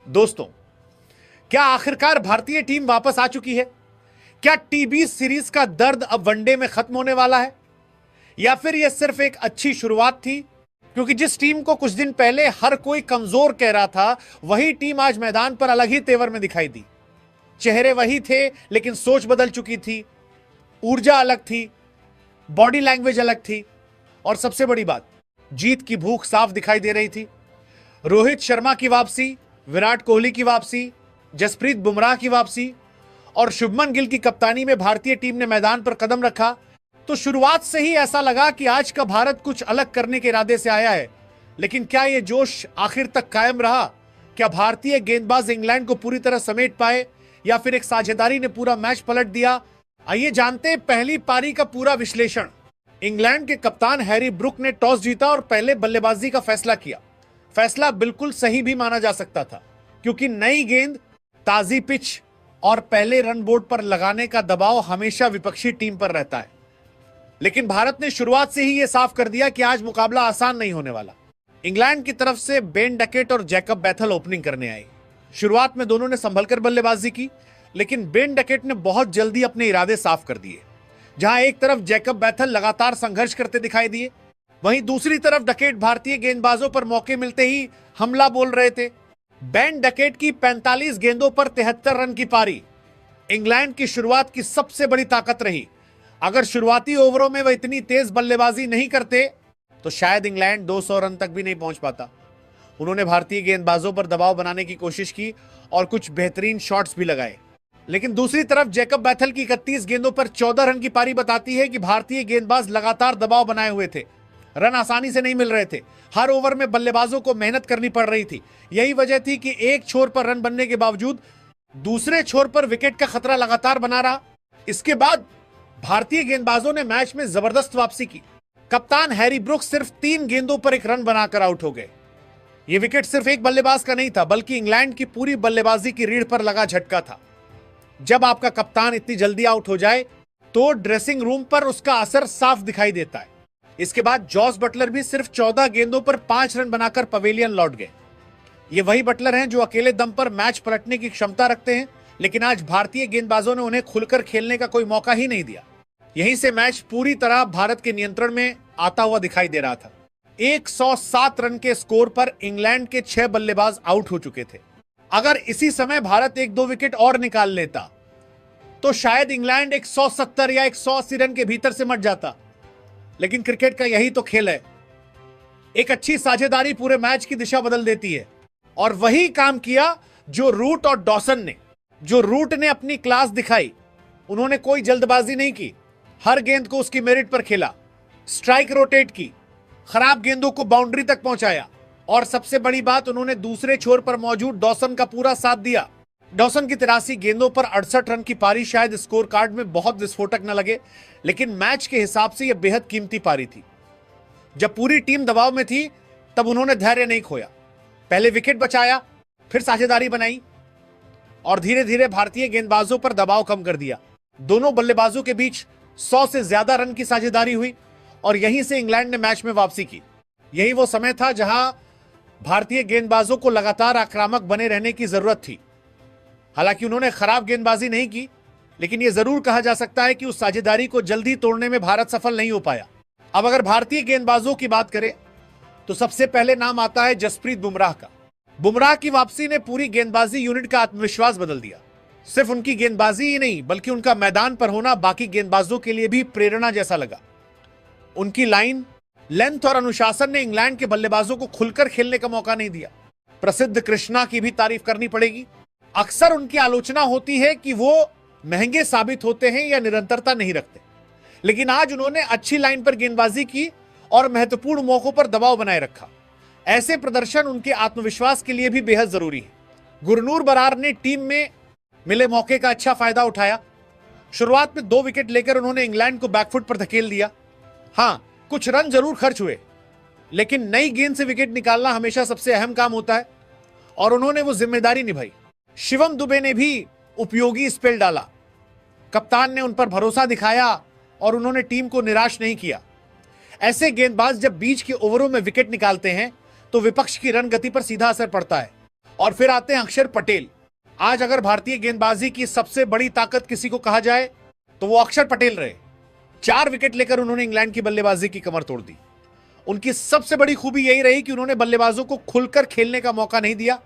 दोस्तों, क्या आखिरकार भारतीय टीम वापस आ चुकी है? क्या टी20 सीरीज का दर्द अब वनडे में खत्म होने वाला है, या फिर यह सिर्फ एक अच्छी शुरुआत थी? क्योंकि जिस टीम को कुछ दिन पहले हर कोई कमजोर कह रहा था, वही टीम आज मैदान पर अलग ही तेवर में दिखाई दी। चेहरे वही थे, लेकिन सोच बदल चुकी थी, ऊर्जा अलग थी, बॉडी लैंग्वेज अलग थी, और सबसे बड़ी बात, जीत की भूख साफ दिखाई दे रही थी। रोहित शर्मा की वापसी, विराट कोहली की वापसी, जसप्रीत बुमराह की वापसी और शुभमन गिल की कप्तानी में भारतीय टीम ने मैदान पर कदम रखा तो शुरुआत से ही ऐसा लगा कि आज का भारत कुछ अलग करने के इरादे से आया है। लेकिन क्या यह जोश आखिर तक कायम रहा? क्या भारतीय गेंदबाज इंग्लैंड को पूरी तरह समेट पाए, या फिर एक साझेदारी ने पूरा मैच पलट दिया? आइए जानते हैं पहली पारी का पूरा विश्लेषण। इंग्लैंड के कप्तान हैरी ब्रुक ने टॉस जीता और पहले बल्लेबाजी का फैसला किया। फैसला बिल्कुल सही भी माना जा सकता था, क्योंकि नई गेंद, ताजी पिच और पहले रन बोर्ड पर लगाने का दबाव हमेशा विपक्षी टीम पर रहता है। लेकिन भारत ने शुरुआत से ही यह साफ कर दिया कि आज मुकाबला आसान नहीं होने वाला। इंग्लैंड की तरफ से बेन डकेट और जैकब बैथल ओपनिंग करने आए। शुरुआत में दोनों ने संभलकर बल्लेबाजी की, लेकिन बेन डकेट ने बहुत जल्दी अपने इरादे साफ कर दिए। जहां एक तरफ जैकब बैथल लगातार संघर्ष करते दिखाई दिए, वहीं दूसरी तरफ डकेट भारतीय गेंदबाजों पर मौके मिलते ही हमला बोल रहे थे। बेन डकेट की 45 गेंदों पर 73 रन की पारी इंग्लैंड की शुरुआत की सबसे बड़ी ताकत रही। अगर शुरुआती ओवरों में वह इतनी तेज बल्लेबाजी नहीं करते तो शायद इंग्लैंड 200 रन तक भी नहीं पहुंच पाता। उन्होंने भारतीय गेंदबाजों पर दबाव बनाने की कोशिश की और कुछ बेहतरीन शॉट्स भी लगाए। लेकिन दूसरी तरफ जैकब बैथल की 31 गेंदों पर 14 रन की पारी बताती है कि भारतीय गेंदबाज लगातार दबाव बनाए हुए थे। रन आसानी से नहीं मिल रहे थे। हर ओवर में बल्लेबाजों को मेहनत करनी पड़ रही थी। यही वजह थी कि एक छोर पर रन बनने के बावजूद दूसरे छोर पर विकेट का खतरा लगातार बना रहा। इसके बाद भारतीय गेंदबाजों ने मैच में जबरदस्त वापसी की। कप्तान हैरी ब्रुक सिर्फ 3 गेंदों पर एक रन बनाकर आउट हो गए। यह विकेट सिर्फ एक बल्लेबाज का नहीं था, बल्कि इंग्लैंड की पूरी बल्लेबाजी की रीढ़ पर लगा झटका था। जब आपका कप्तान इतनी जल्दी आउट हो जाए तो ड्रेसिंग रूम पर उसका असर साफ दिखाई देता है। इसके बाद जॉस बटलर भी सिर्फ 14 गेंदों पर 5 रन बनाकर पवेलियन लौट गए। ये वही बटलर हैं जो अकेले दम पर मैच पलटने की क्षमता रखते हैं, लेकिन आज भारतीय गेंदबाजों ने उन्हें खुलकर खेलने का कोई मौका ही नहीं दिया। यहीं से मैच पूरी तरह भारत के नियंत्रण में आता हुआ दिखाई दे रहा था। 107 रन के स्कोर पर इंग्लैंड के 6 बल्लेबाज आउट हो चुके थे। अगर इसी समय भारत 1-2 विकेट और निकाल लेता तो शायद इंग्लैंड 170 या 180 रन के भीतर से मर जाता। लेकिन क्रिकेट का यही तो खेल है। एक अच्छी साझेदारी पूरे मैच की दिशा बदल देती है, और वही काम किया जो रूट और डॉसन ने। जो रूट ने अपनी क्लास दिखाई, उन्होंने कोई जल्दबाजी नहीं की, हर गेंद को उसकी मेरिट पर खेला, स्ट्राइक रोटेट की, खराब गेंदों को बाउंड्री तक पहुंचाया, और सबसे बड़ी बात, उन्होंने दूसरे छोर पर मौजूद डॉसन का पूरा साथ दिया। डॉसन की 83 गेंदों पर 68 रन की पारी शायद स्कोर कार्ड में बहुत विस्फोटक न लगे, लेकिन मैच के हिसाब से यह बेहद कीमती पारी थी। जब पूरी टीम दबाव में थी तब उन्होंने धैर्य नहीं खोया। पहले विकेट बचाया, फिर साझेदारी बनाई और धीरे धीरे भारतीय गेंदबाजों पर दबाव कम कर दिया। दोनों बल्लेबाजों के बीच 100 से ज्यादा रन की साझेदारी हुई और यहीं से इंग्लैंड ने मैच में वापसी की। यही वो समय था जहां भारतीय गेंदबाजों को लगातार आक्रामक बने रहने की जरूरत थी। हालांकि उन्होंने खराब गेंदबाजी नहीं की, लेकिन यह जरूर कहा जा सकता है कि उस साझेदारी को जल्दी तोड़ने में भारत सफल नहीं हो पाया। अब अगर भारतीय गेंदबाजों की बात करें तो सबसे पहले नाम आता है जसप्रीत बुमराह का। बुमराह की वापसी ने पूरी गेंदबाजी यूनिट का आत्मविश्वास बदल दिया। सिर्फ उनकी गेंदबाजी ही नहीं, बल्कि उनका मैदान पर होना बाकी गेंदबाजों के लिए भी प्रेरणा जैसा लगा। उनकी लाइन, लेंथ और अनुशासन ने इंग्लैंड के बल्लेबाजों को खुलकर खेलने का मौका नहीं दिया। प्रसिद्ध कृष्णा की भी तारीफ करनी पड़ेगी। अक्सर उनकी आलोचना होती है कि वो महंगे साबित होते हैं या निरंतरता नहीं रखते, लेकिन आज उन्होंने अच्छी लाइन पर गेंदबाजी की और महत्वपूर्ण मौकों पर दबाव बनाए रखा। ऐसे प्रदर्शन उनके आत्मविश्वास के लिए भी बेहद जरूरी है। गुरनूर बरार ने टीम में मिले मौके का अच्छा फायदा उठाया। शुरुआत में 2 विकेट लेकर उन्होंने इंग्लैंड को बैकफुट पर धकेल दिया। हां, कुछ रन जरूर खर्च हुए, लेकिन नई गेंद से विकेट निकालना हमेशा सबसे अहम काम होता है और उन्होंने वो जिम्मेदारी निभाई। शिवम दुबे ने भी उपयोगी स्पेल डाला। कप्तान ने उन पर भरोसा दिखाया और उन्होंने टीम को निराश नहीं किया। ऐसे गेंदबाज जब बीच के ओवरों में विकेट निकालते हैं तो विपक्ष की रन गति पर सीधा असर पड़ता है और फिर आते हैं अक्षर पटेल। आज अगर भारतीय गेंदबाजी की सबसे बड़ी ताकत किसी को कहा जाए तो वो अक्षर पटेल रहे। 4 विकेट लेकर उन्होंने इंग्लैंड की बल्लेबाजी की कमर तोड़ दी। उनकी सबसे बड़ी खूबी यही रही कि उन्होंने बल्लेबाजों को खुलकर खेलने का मौका नहीं दिया।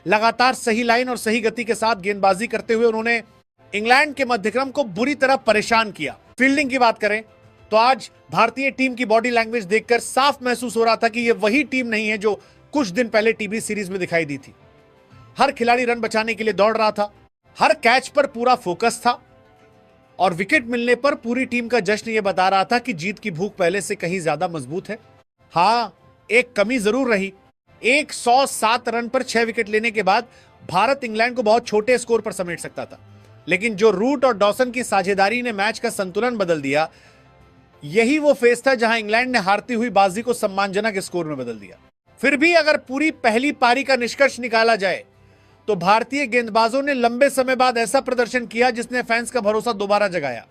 लगातार सही लाइन और सही गति के साथ गेंदबाजी करते हुए उन्होंने इंग्लैंड के मध्यक्रम को बुरी तरह परेशान किया। फील्डिंग की बात करें तो आज भारतीय टीम की बॉडी लैंग्वेज देखकर साफ महसूस हो रहा था कि यह वही टीम नहीं है जो कुछ दिन पहले टीबी सीरीज में दिखाई दी थी। हर खिलाड़ी रन बचाने के लिए दौड़ रहा था, हर कैच पर पूरा फोकस था और विकेट मिलने पर पूरी टीम का जश्न यह बता रहा था कि जीत की भूख पहले से कहीं ज्यादा मजबूत है। हां, एक कमी जरूर रही। 107 रन पर 6 विकेट लेने के बाद भारत इंग्लैंड को बहुत छोटे स्कोर पर समेट सकता था, लेकिन जो रूट और डॉसन की साझेदारी ने मैच का संतुलन बदल दिया, यही वो फेज था जहां इंग्लैंड ने हारती हुई बाजी को सम्मानजनक स्कोर में बदल दिया। फिर भी अगर पूरी पहली पारी का निष्कर्ष निकाला जाए तो भारतीय गेंदबाजों ने लंबे समय बाद ऐसा प्रदर्शन किया जिसने फैंस का भरोसा दोबारा जगाया।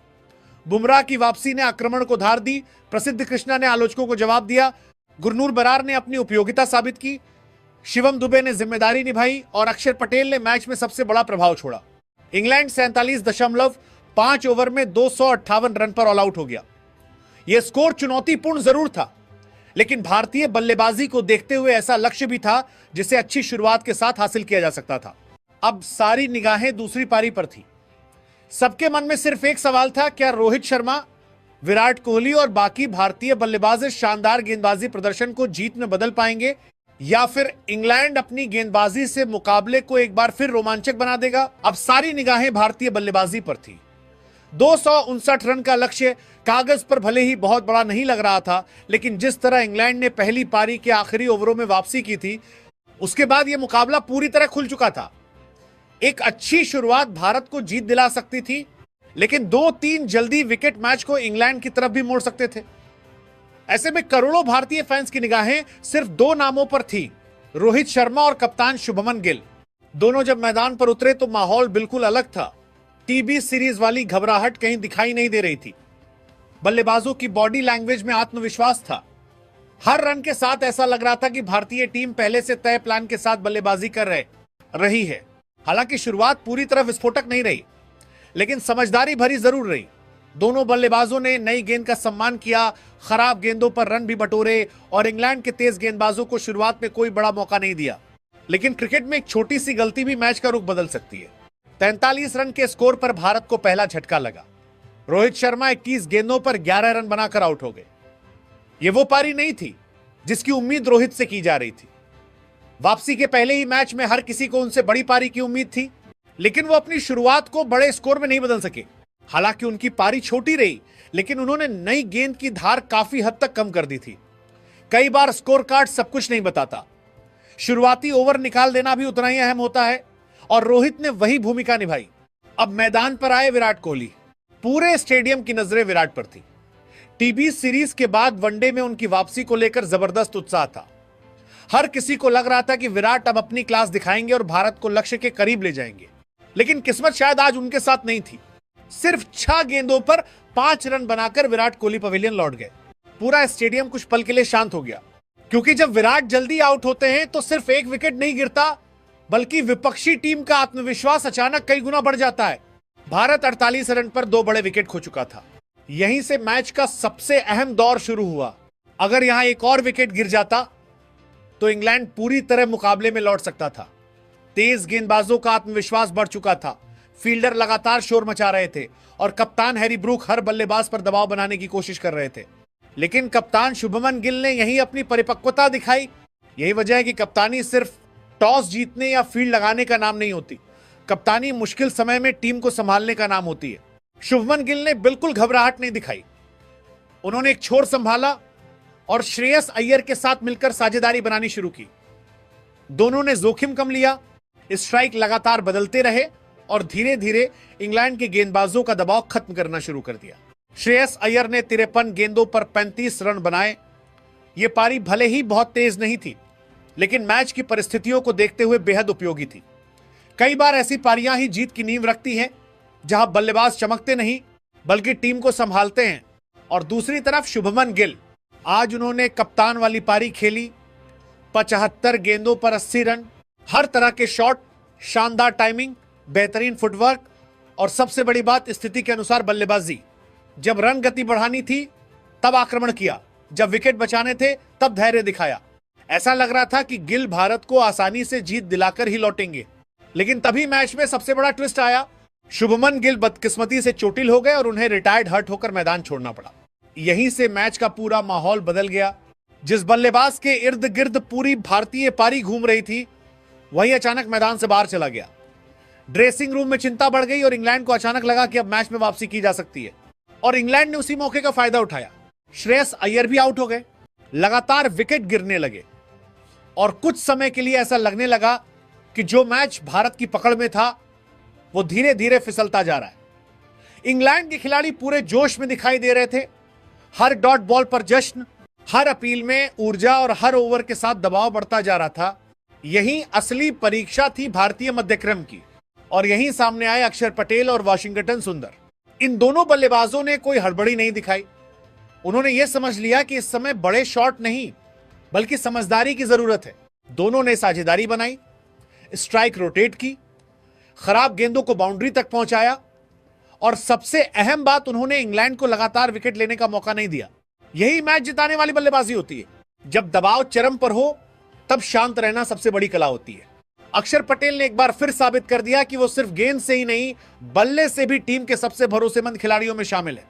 बुमराह की वापसी ने आक्रमण को धार दी, प्रसिद्ध कृष्णा ने आलोचकों को जवाब दिया, गुरनूर बरार ने अपनी उपयोगिता साबित की, शिवम दुबे ने जिम्मेदारी निभाई और अक्षर पटेल ने मैच में सबसे बड़ा प्रभाव छोड़ा। इंग्लैंड 47.5 ओवर में 258 रन पर ऑल आउट हो गया। यह स्कोर चुनौतीपूर्ण जरूर था, लेकिन भारतीय बल्लेबाजी को देखते हुए ऐसा लक्ष्य भी था जिसे अच्छी शुरुआत के साथ हासिल किया जा सकता था। अब सारी निगाहें दूसरी पारी पर थी। सबके मन में सिर्फ एक सवाल था, क्या रोहित शर्मा, विराट कोहली और बाकी भारतीय बल्लेबाज इस शानदार गेंदबाजी प्रदर्शन को जीत में बदल पाएंगे या फिर इंग्लैंड अपनी गेंदबाजी से मुकाबले को एक बार फिर रोमांचक बना देगा। अब सारी निगाहें भारतीय बल्लेबाजी पर थी। 259 रन का लक्ष्य कागज पर भले ही बहुत बड़ा नहीं लग रहा था, लेकिन जिस तरह इंग्लैंड ने पहली पारी के आखिरी ओवरों में वापसी की थी, उसके बाद यह मुकाबला पूरी तरह खुल चुका था। एक अच्छी शुरुआत भारत को जीत दिला सकती थी, लेकिन 2-3 जल्दी विकेट मैच को इंग्लैंड की तरफ भी मोड़ सकते थे। ऐसे में करोड़ों भारतीय फैंस की निगाहें सिर्फ 2 नामों पर थी, रोहित शर्मा और कप्तान शुभमन गिल। दोनों जब मैदान पर उतरे तो माहौल बिल्कुल अलग था। टीबी सीरीज वाली घबराहट कहीं दिखाई नहीं दे रही थी। बल्लेबाजों की बॉडी लैंग्वेज में आत्मविश्वास था। हर रन के साथ ऐसा लग रहा था कि भारतीय टीम पहले से तय प्लान के साथ बल्लेबाजी कर रही है। हालांकि शुरुआत पूरी तरह विस्फोटक नहीं रही, लेकिन समझदारी भरी जरूर रही। दोनों बल्लेबाजों ने नई गेंद का सम्मान किया, खराब गेंदों पर रन भी बटोरे और इंग्लैंड के तेज गेंदबाजों को शुरुआत में कोई बड़ा मौका नहीं दिया। लेकिन क्रिकेट में एक छोटी सी गलती भी मैच का रुख बदल सकती है। 43 रन के स्कोर पर भारत को पहला झटका लगा। रोहित शर्मा 21 गेंदों पर 11 रन बनाकर आउट हो गए। यह वो पारी नहीं थी जिसकी उम्मीद रोहित से की जा रही थी। वापसी के पहले ही मैच में हर किसी को उनसे बड़ी पारी की उम्मीद थी, लेकिन वो अपनी शुरुआत को बड़े स्कोर में नहीं बदल सके। हालांकि उनकी पारी छोटी रही, लेकिन उन्होंने नई गेंद की धार काफी हद तक कम कर दी थी। कई बार स्कोर कार्ड सब कुछ नहीं बताता। शुरुआती ओवर निकाल देना भी उतना ही अहम होता है और रोहित ने वही भूमिका निभाई। अब मैदान पर आए विराट कोहली। पूरे स्टेडियम की नजरें विराट पर थी। टीबी सीरीज के बाद वनडे में उनकी वापसी को लेकर जबरदस्त उत्साह था। हर किसी को लग रहा था कि विराट अब अपनी क्लास दिखाएंगे और भारत को लक्ष्य के करीब ले जाएंगे। लेकिन किस्मत शायद आज उनके साथ नहीं थी। सिर्फ 6 गेंदों पर 5 रन बनाकर विराट कोहली पवेलियन लौट गए। पूरा स्टेडियम कुछ पल के लिए शांत हो गया, क्योंकि जब विराट जल्दी आउट होते हैं तो सिर्फ एक विकेट नहीं गिरता, बल्कि विपक्षी टीम का आत्मविश्वास अचानक कई गुना बढ़ जाता है। भारत 48 रन पर 2 बड़े विकेट खो चुका था। यहीं से मैच का सबसे अहम दौर शुरू हुआ। अगर यहां एक और विकेट गिर जाता तो इंग्लैंड पूरी तरह मुकाबले में लौट सकता था। तेज गेंदबाजों का आत्मविश्वास बढ़ चुका था, फील्डर लगातार शोर मचा रहे थे और कप्तान हैरी ब्रूक हर बल्लेबाज पर दबाव बनाने की कोशिश कर रहे थे। लेकिन कप्तान शुभमन गिल ने यही अपनी परिपक्वता दिखाई। यही वजह है कि कप्तानी सिर्फ टॉस जीतने या फील्ड लगाने का नाम नहीं होती। कप्तानी मुश्किल समय में टीम को संभालने का नाम होती है। शुभमन गिल ने बिल्कुल घबराहट नहीं दिखाई। उन्होंने एक छोर संभाला और श्रेयस अय्यर के साथ मिलकर साझेदारी बनानी शुरू की। दोनों ने जोखिम कम लिया, स्ट्राइक लगातार बदलते रहे और धीरे धीरे इंग्लैंड के गेंदबाजों का दबाव खत्म करना शुरू कर दिया। श्रेयस अय्यर ने 53 गेंदों पर 35 रन बनाए। यह पारी भले ही बहुत तेज नहीं थी, लेकिन मैच की परिस्थितियों को देखते हुए बेहद उपयोगी थी। कई बार ऐसी पारियां ही जीत की नींव रखती हैं, जहां बल्लेबाज चमकते नहीं बल्कि टीम को संभालते हैं। और दूसरी तरफ शुभमन गिल, आज उन्होंने कप्तान वाली पारी खेली। 75 गेंदों पर 80 रन, हर तरह के शॉट, शानदार टाइमिंग, बेहतरीन फुटवर्क और सबसे बड़ी बात स्थिति के अनुसार बल्लेबाजी। जब रन गति बढ़ानी थी तब आक्रमण किया, जब विकेट बचाने थे तब धैर्य दिखाया। ऐसा लग रहा था कि गिल भारत को आसानी से जीत दिलाकर ही लौटेंगे, लेकिन तभी मैच में सबसे बड़ा ट्विस्ट आया। शुभमन गिल बदकिस्मती से चोटिल हो गए और उन्हें रिटायर्ड हर्ट होकर मैदान छोड़ना पड़ा। यहीं से मैच का पूरा माहौल बदल गया। जिस बल्लेबाज के इर्द गिर्द पूरी भारतीय पारी घूम रही थी, वही अचानक मैदान से बाहर चला गया। ड्रेसिंग रूम में चिंता बढ़ गई और इंग्लैंड को अचानक लगा कि अब मैच में वापसी की जा सकती है, और इंग्लैंड ने उसी मौके का फायदा उठाया। श्रेयस अय्यर भी आउट हो गए, लगातार विकेट गिरने लगे और कुछ समय के लिए ऐसा लगने लगा कि जो मैच भारत की पकड़ में था वो धीरे धीरे फिसलता जा रहा है। इंग्लैंड के खिलाड़ी पूरे जोश में दिखाई दे रहे थे। हर डॉट बॉल पर जश्न, हर अपील में ऊर्जा और हर ओवर के साथ दबाव बढ़ता जा रहा था। यही असली परीक्षा थी भारतीय मध्यक्रम की, और यहीं सामने आए अक्षर पटेल और वाशिंगटन सुंदर। इन दोनों बल्लेबाजों ने कोई हड़बड़ी नहीं दिखाई। उन्होंने यह समझ लिया कि इस समय बड़े शॉट नहीं बल्कि समझदारी की जरूरत है। दोनों ने साझेदारी बनाई, स्ट्राइक रोटेट की, खराब गेंदों को बाउंड्री तक पहुंचाया, और सबसे अहम बात, उन्होंने इंग्लैंड को लगातार विकेट लेने का मौका नहीं दिया। यही मैच जिताने वाली बल्लेबाजी होती है। जब दबाव चरम पर हो तब शांत रहना सबसे बड़ी कला होती है। अक्षर पटेल ने एक बार फिर साबित कर दिया कि वो सिर्फ गेंद से ही नहीं, बल्ले से भी टीम के सबसे भरोसेमंद खिलाड़ियों में शामिल है।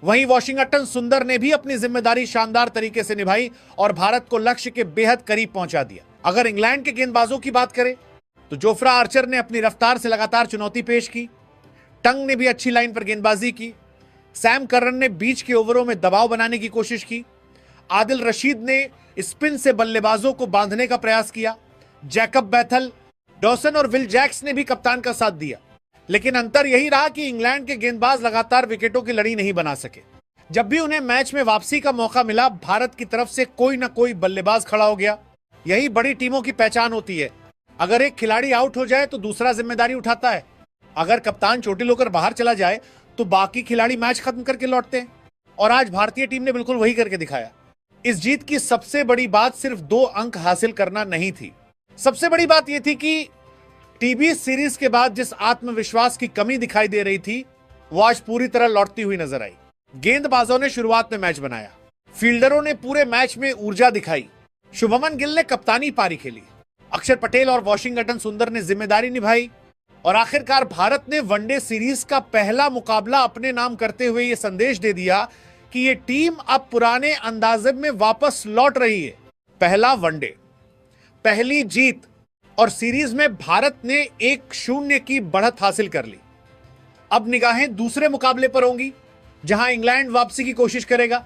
वहीं वाशिंगटन सुंदर ने भी अपनी जिम्मेदारी शानदार तरीके से निभाई और भारत को लक्ष्य के बेहद करीब पहुंचा दिया। अगर इंग्लैंड के गेंदबाजों की बात करें तो जोफ्रा आर्चर ने अपनी रफ्तार से लगातार चुनौती पेश की। टंग ने भी अच्छी लाइन पर गेंदबाजी की। सैम करन ने बीच के ओवरों में दबाव बनाने की कोशिश की। आदिल रशीद ने स्पिन से बल्लेबाजों को बांधने का प्रयास किया। जैकब बैथल, डॉसन और विल जैक्स ने भी कप्तान का साथ दिया। लेकिन अंतर यही रहा कि इंग्लैंड के गेंदबाज लगातार विकेटों की लड़ी नहीं बना सके। जब भी उन्हें मैच में वापसी का मौका मिला, भारत की तरफ से कोई ना कोई बल्लेबाज खड़ा हो गया। यही बड़ी टीमों की पहचान होती है। अगर एक खिलाड़ी आउट हो जाए तो दूसरा जिम्मेदारी उठाता है। अगर कप्तान चोटिल होकर बाहर चला जाए तो बाकी खिलाड़ी मैच खत्म करके लौटते हैं, और आज भारतीय टीम ने बिल्कुल वही करके दिखाया। इस जीत की सबसे बड़ी बात सिर्फ 2 अंक हासिल करना नहीं थी। सबसे बड़ी बात यह थी कि टीबी सीरीज के बाद जिस आत्मविश्वास की कमी दिखाई दे रही थी, वो आज पूरी तरह लौटती हुई नजर आई। गेंदबाजों ने शुरुआत में मैच बनाया, फील्डरों ने पूरे मैच में ऊर्जा दिखाई, शुभमन गिल ने कप्तानी पारी खेली, अक्षर पटेल और वाशिंगटन सुंदर ने जिम्मेदारी निभाई, और आखिरकार भारत ने वनडे सीरीज का पहला मुकाबला अपने नाम करते हुए यह संदेश दे दिया कि यह टीम अब पुराने अंदाजे में वापस लौट रही है। पहला वनडे, पहली जीत, और सीरीज में भारत ने 1-0 की बढ़त हासिल कर ली। अब निगाहें दूसरे मुकाबले पर होंगी, जहां इंग्लैंड वापसी की कोशिश करेगा,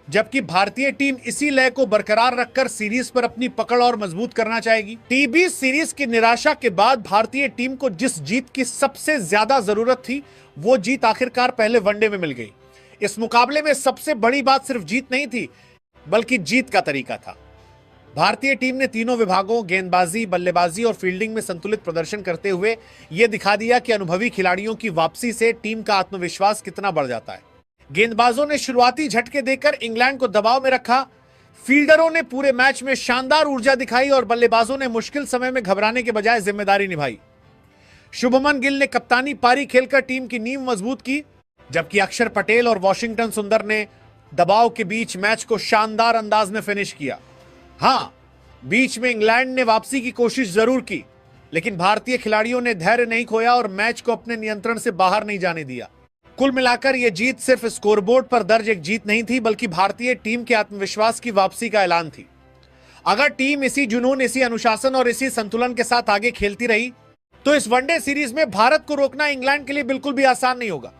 जबकि भारतीय टीम इसी लय को बरकरार रखकर सीरीज पर अपनी पकड़ और मजबूत करना चाहेगी। टीबी सीरीज की निराशा के बाद भारतीय टीम को जिस जीत की सबसे ज्यादा जरूरत थी, वो जीत आखिरकार पहले वनडे में मिल गई। इस मुकाबले में सबसे बड़ी बात सिर्फ जीत नहीं थी, बल्कि जीत का तरीका था। भारतीय टीम ने तीनों विभागों, गेंदबाजी, बल्लेबाजी और फील्डिंग में संतुलित प्रदर्शन करते हुए यह दिखा दिया कि अनुभवी खिलाड़ियों की वापसी से टीम का आत्मविश्वास कितना बढ़ जाता है। गेंदबाजों ने शुरुआती झटके देकर इंग्लैंड को दबाव में रखा, फील्डरों ने पूरे मैच में शानदार ऊर्जा दिखाई और बल्लेबाजों ने मुश्किल समय में घबराने के बजाय जिम्मेदारी निभाई। शुभमन गिल ने कप्तानी पारी खेलकर टीम की नींव मजबूत की, जबकि अक्षर पटेल और वाशिंगटन सुंदर ने दबाव के बीच मैच को शानदार अंदाज में फिनिश किया। हां, बीच में इंग्लैंड ने वापसी की कोशिश जरूर की, लेकिन भारतीय खिलाड़ियों ने धैर्य नहीं खोया और मैच को अपने नियंत्रण से बाहर नहीं जाने दिया। कुल मिलाकर यह जीत सिर्फ स्कोरबोर्ड पर दर्ज एक जीत नहीं थी, बल्कि भारतीय टीम के आत्मविश्वास की वापसी का ऐलान थी। अगर टीम इसी जुनून, इसी अनुशासन और इसी संतुलन के साथ आगे खेलती रही, तो इस वनडे सीरीज में भारत को रोकना इंग्लैंड के लिए बिल्कुल भी आसान नहीं होगा।